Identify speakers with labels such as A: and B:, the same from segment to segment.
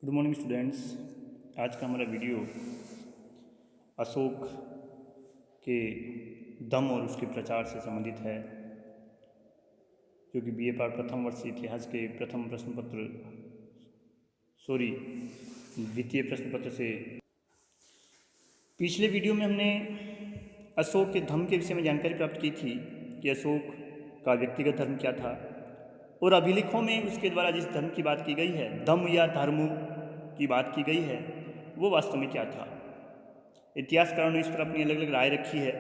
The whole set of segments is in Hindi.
A: Good morning students. आज का हमारा वीडियो अशोक के दम और उसके प्रचार से संबंधित है, जो कि बीए पार्ट प्रथम वर्ष इतिहास के प्रथम प्रश्न पत्र द्वितीय प्रश्न पत्र से। पिछले वीडियो में हमने अशोक के धर्म के विषय में जानकारी प्राप्त की थी कि अशोक का व्यक्तिगत धर्म क्या था, और अभिलेखों में उसके द्वारा जिस धर्म की बात की गई है, धम्म या धर्म की बात की गई है, वो वास्तव में क्या था। इतिहासकारों ने इस पर अपनी अलग अलग राय रखी है।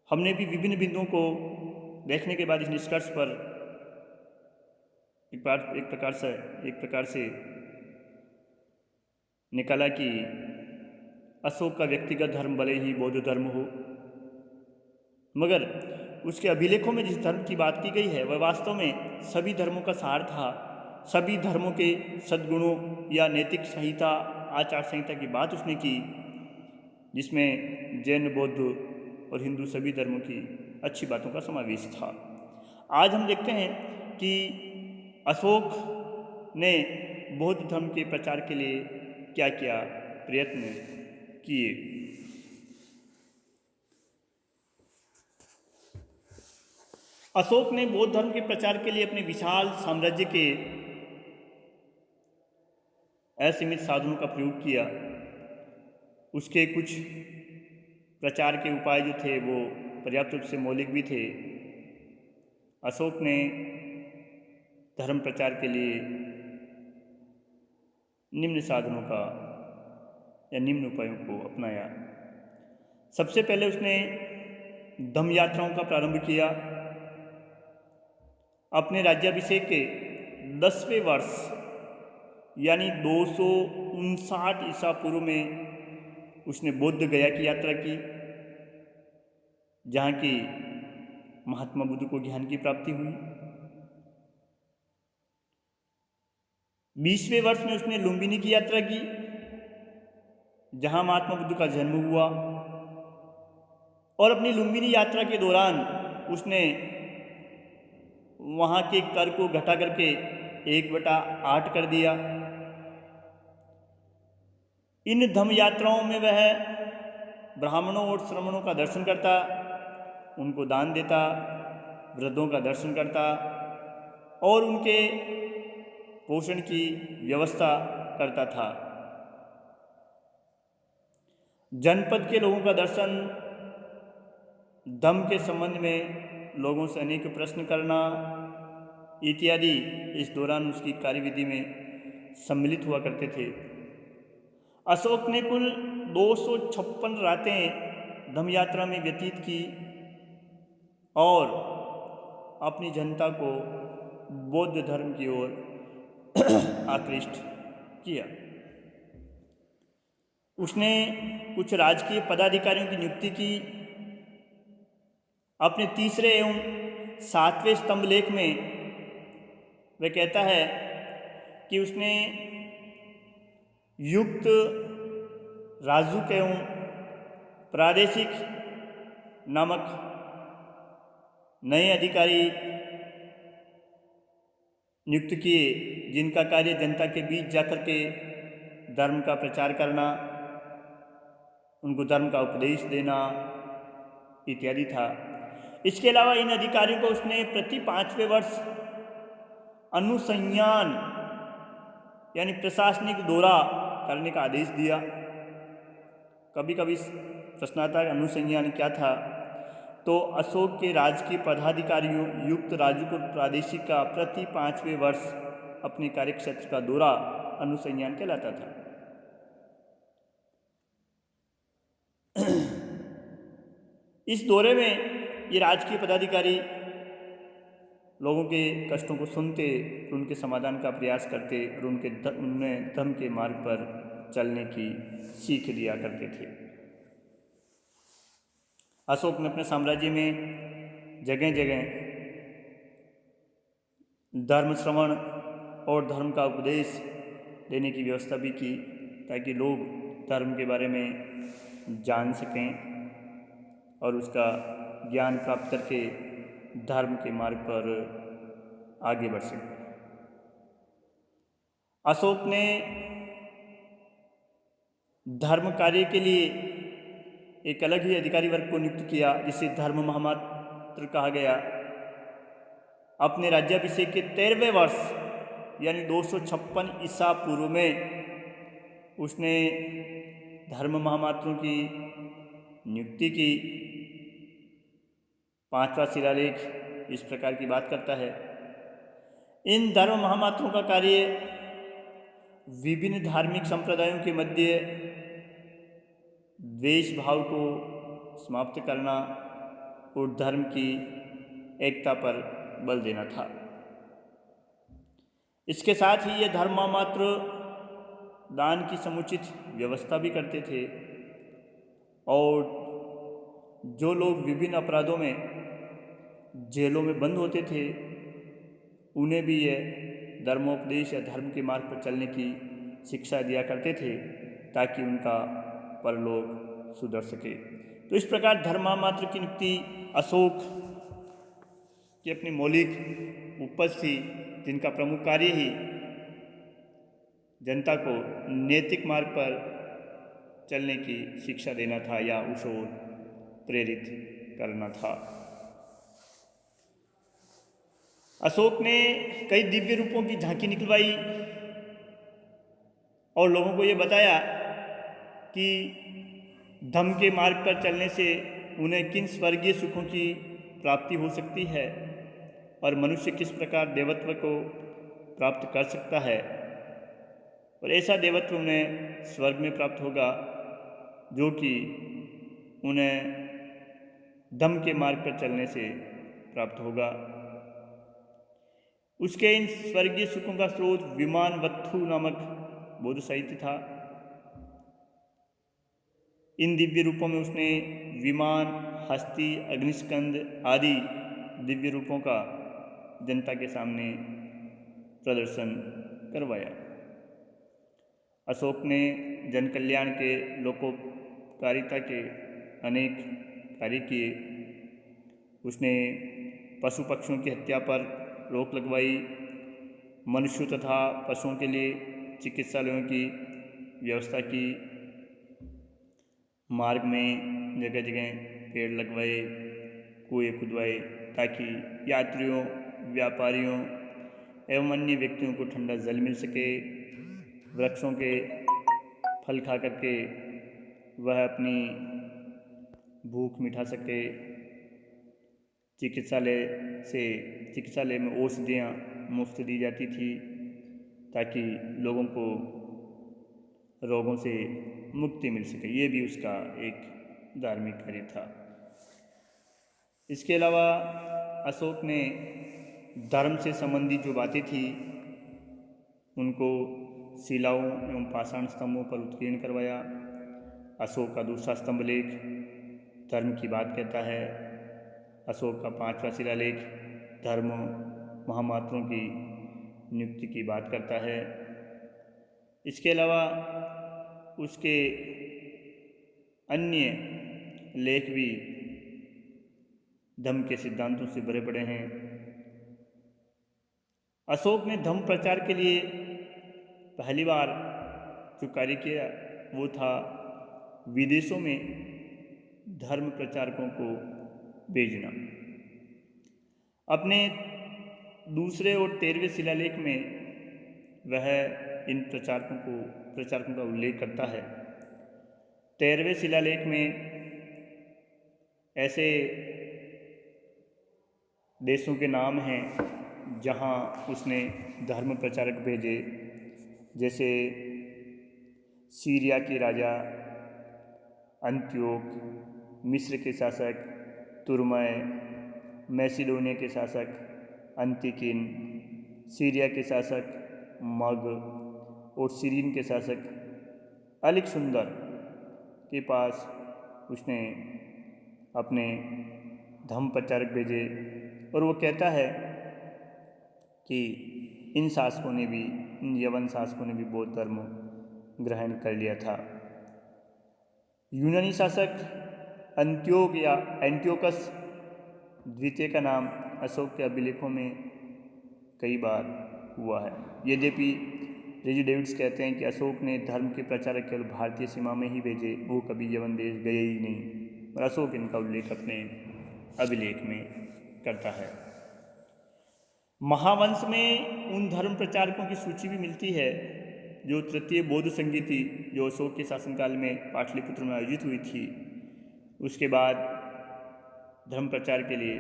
A: हमने भी विभिन्न बिंदुओं को देखने के बाद इस निष्कर्ष पर एक प्रकार से निकाला कि अशोक का व्यक्तिगत धर्म भले ही बौद्ध धर्म हो, मगर उसके अभिलेखों में जिस धर्म की बात की गई है वह वास्तव में सभी धर्मों का सार था। सभी धर्मों के सद्गुणों या नैतिक संहिता, आचार संहिता की बात उसने की, जिसमें जैन, बौद्ध और हिंदू सभी धर्मों की अच्छी बातों का समावेश था। आज हम देखते हैं कि अशोक ने बौद्ध धर्म के प्रचार के लिए क्या क्या प्रयत्न किए। अशोक ने बौद्ध धर्म के प्रचार के लिए अपने विशाल साम्राज्य के असीमित साधनों का प्रयोग किया। उसके कुछ प्रचार के उपाय जो थे वो पर्याप्त रूप से मौलिक भी थे। अशोक ने धर्म प्रचार के लिए निम्न साधनों का या निम्न उपायों को अपनाया। सबसे पहले उसने धम्म यात्राओं का प्रारंभ किया। अपने राज्याभिषेक के 10वें वर्ष यानी 259 ईसा पूर्व में उसने बोध गया की यात्रा की, जहाँ की महात्मा बुद्ध को ज्ञान की प्राप्ति हुई। 20वें वर्ष में उसने लुम्बिनी की यात्रा की, जहाँ महात्मा बुद्ध का जन्म हुआ, और अपनी लुम्बिनी यात्रा के दौरान उसने वहाँ के कर को घटा करके 1/8 कर दिया। इन धम्म यात्राओं में वह ब्राह्मणों और श्रमणों का दर्शन करता, उनको दान देता, वृद्धों का दर्शन करता और उनके पोषण की व्यवस्था करता था। जनपद के लोगों का दर्शन, धम्म के संबंध में लोगों से अनेक प्रश्न करना इत्यादि इस दौरान उसकी कार्यविधि में सम्मिलित हुआ करते थे। अशोक ने कुल 256 रातें धम्म यात्रा में व्यतीत की और अपनी जनता को बौद्ध धर्म की ओर आकृष्ट किया। उसने कुछ राजकीय पदाधिकारियों की नियुक्ति की। अपने 3 एवं 7वें स्तंभ लेख में वह कहता है कि उसने युक्त राजुक एवं प्रादेशिक नामक नए अधिकारी नियुक्त किए, जिनका कार्य जनता के बीच जाकर के धर्म का प्रचार करना, उनको धर्म का उपदेश देना इत्यादि था। इसके अलावा इन अधिकारियों को उसने प्रति 5वें वर्ष अनुसंज्ञान यानी प्रशासनिक दौरा करने का आदेश दिया। कभी कभी प्रश्न आता है अनुसंज्ञान क्या था, तो अशोक के राजकीय पदाधिकारियों युक्त राजुक और प्रादेशिक का प्रति 5वें वर्ष अपने कार्यक्षेत्र का दौरा अनुसंज्ञान कहलाता था। इस दौरे में ये राजकीय पदाधिकारी लोगों के कष्टों को सुनते, उनके समाधान का प्रयास करते और उन्हें धर्म के मार्ग पर चलने की सीख दिया करते थे। अशोक ने अपने साम्राज्य में जगह जगह धर्म श्रवण और धर्म का उपदेश देने की व्यवस्था भी की, ताकि लोग धर्म के बारे में जान सकें और उसका ज्ञान प्राप्त करके धर्म के मार्ग पर आगे बढ़ सकें। अशोक ने धर्म कार्य के लिए एक अलग ही अधिकारी वर्ग को नियुक्त किया, जिसे धर्म महामात्र कहा गया। अपने राज्याभिषेक के 13वें वर्ष यानी 256 ईसा पूर्व में उसने धर्म महामात्रों की नियुक्ति की। 5वां शिलालेख इस प्रकार की बात करता है। इन धर्म महामात्रों का कार्य विभिन्न धार्मिक संप्रदायों के मध्य द्वेष भाव को समाप्त करना और धर्म की एकता पर बल देना था। इसके साथ ही ये धर्म महामात्र दान की समुचित व्यवस्था भी करते थे और जो लोग विभिन्न अपराधों में जेलों में बंद होते थे उन्हें भी यह धर्मोपदेश या धर्म के मार्ग पर चलने की शिक्षा दिया करते थे ताकि उनका परलोक सुधर सके। तो इस प्रकार धर्मामात्र की नियुक्ति अशोक की अपनी मौलिक उपज थी, जिनका प्रमुख कार्य ही जनता को नैतिक मार्ग पर चलने की शिक्षा देना था या उस ओर प्रेरित करना था। अशोक ने कई दिव्य रूपों की झांकी निकलवाई और लोगों को ये बताया कि धम्म के मार्ग पर चलने से उन्हें किन स्वर्गीय सुखों की प्राप्ति हो सकती है और मनुष्य किस प्रकार देवत्व को प्राप्त कर सकता है, और ऐसा देवत्व उन्हें स्वर्ग में प्राप्त होगा जो कि उन्हें धम्म के मार्ग पर चलने से प्राप्त होगा। उसके इन स्वर्गीय सुखों का स्रोत विमान वत्थु नामक बौद्ध साहित्य था। इन दिव्य रूपों में उसने विमान, हस्ती, अग्निस्कंद आदि दिव्य रूपों का जनता के सामने प्रदर्शन करवाया। अशोक ने जन कल्याण के लोकोपकारिता के अनेक कार्य किए। उसने पशु पक्षियों की हत्या पर रोक लगवाई, मनुष्यों तथा पशुओं के लिए चिकित्सालयों की व्यवस्था की, मार्ग में जगह जगह पेड़ लगवाए, कुएं खुदवाए ताकि यात्रियों, व्यापारियों एवं अन्य व्यक्तियों को ठंडा जल मिल सके। वृक्षों के फल खा करके वह अपनी भूख मिटा सके। चिकित्सालय में औषधियाँ मुफ्त दी जाती थी ताकि लोगों को रोगों से मुक्ति मिल सके। ये भी उसका एक धार्मिक कार्य था। इसके अलावा अशोक ने धर्म से संबंधित जो बातें थी उनको शिलाओं एवं पाषाण स्तंभों पर उत्कीर्ण करवाया। अशोक का दूसरा स्तंभ लेख धर्म की बात कहता है। अशोक का 5वां शिलालेख धर्म महामात्रों की नियुक्ति की बात करता है। इसके अलावा उसके अन्य लेख भी धम्म के सिद्धांतों से भरे पड़े हैं। अशोक ने धम्म प्रचार के लिए पहली बार जो कार्य किया वो था विदेशों में धर्म प्रचारकों को भेजना। अपने दूसरे और 13वें शिलालेख में वह इन प्रचारकों का उल्लेख करता है। 13वें शिलालेख में ऐसे देशों के नाम हैं जहाँ उसने धर्म प्रचारक भेजे, जैसे सीरिया के राजा अंत्योक, मिस्र के शासक तुर्मय, मैसिडोनिया के शासक अंतिकिन, सीरिया के शासक मग और सीरियन के शासक अलेक्सुंदर के पास उसने अपने धम्म प्रचारक भेजे। और वो कहता है कि इन यवन शासकों ने भी बौद्ध धर्म ग्रहण कर लिया था। यूनानी शासक अंत्योक या एंटियोकस द्वितीय का नाम अशोक के अभिलेखों में कई बार हुआ है। यद्यपि रिजी डेविड्स कहते हैं कि अशोक ने धर्म के प्रचारक केवल भारतीय सीमा में ही भेजे, वो कभी यवन देश गए ही नहीं। और अशोक इनका उल्लेख अपने अभिलेख में करता है। महावंश में उन धर्म प्रचारकों की सूची भी मिलती है जो तृतीय बौद्ध संधि थी, जो अशोक के शासनकाल में पाटलिपुत्र में आयोजित हुई थी। उसके बाद धर्म प्रचार के लिए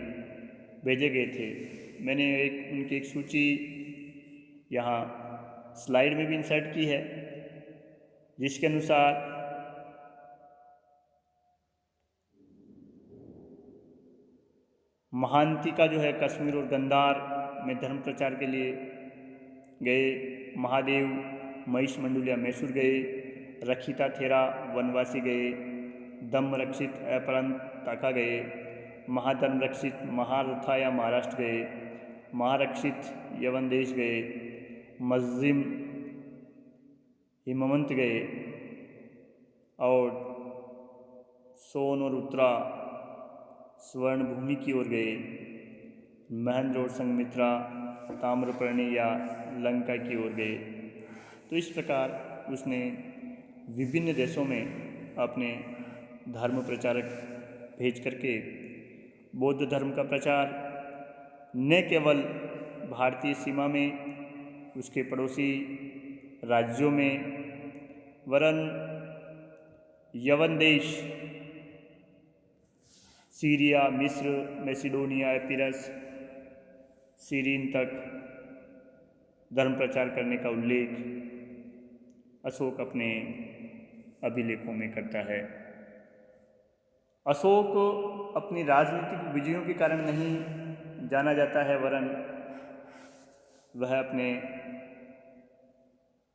A: भेजे गए थे। मैंने उनकी एक सूची यहाँ स्लाइड में भी इंसर्ट की है, जिसके अनुसार महांती का जो है कश्मीर और गंधार में धर्म प्रचार के लिए गए, महादेव महिष मंडुलिया मैसूर गए, रखिता थेरा वनवासी गए, दम रक्षित अपरंत ताका गए, महाधर्म रक्षित महारथाया महाराष्ट्र गए, महारक्षित यवन देश गए, मज्जिम हिमवंत गए और सोन और उत्तरा स्वर्ण भूमि की ओर गए, महेंद्र और संघमित्रा ताम्रपर्णी या लंका की ओर गए। तो इस प्रकार उसने विभिन्न देशों में अपने धर्म प्रचारक भेज करके बौद्ध धर्म का प्रचार न केवल भारतीय सीमा में, उसके पड़ोसी राज्यों में, वरन यवन देश, सीरिया, मिस्र, मैसिडोनिया, एपिरस, सीरीन तक धर्म प्रचार करने का उल्लेख अशोक अपने अभिलेखों में करता है। अशोक अपनी राजनीतिक विजयों के कारण नहीं जाना जाता है, वरन वह अपने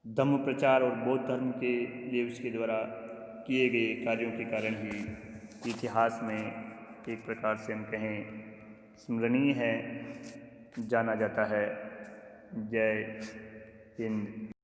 A: धम्म प्रचार और बौद्ध धर्म के लिए उसके द्वारा किए गए कार्यों के कारण ही इतिहास में एक प्रकार से हम कहें स्मरणीय है, जाना जाता है। जय हिंद।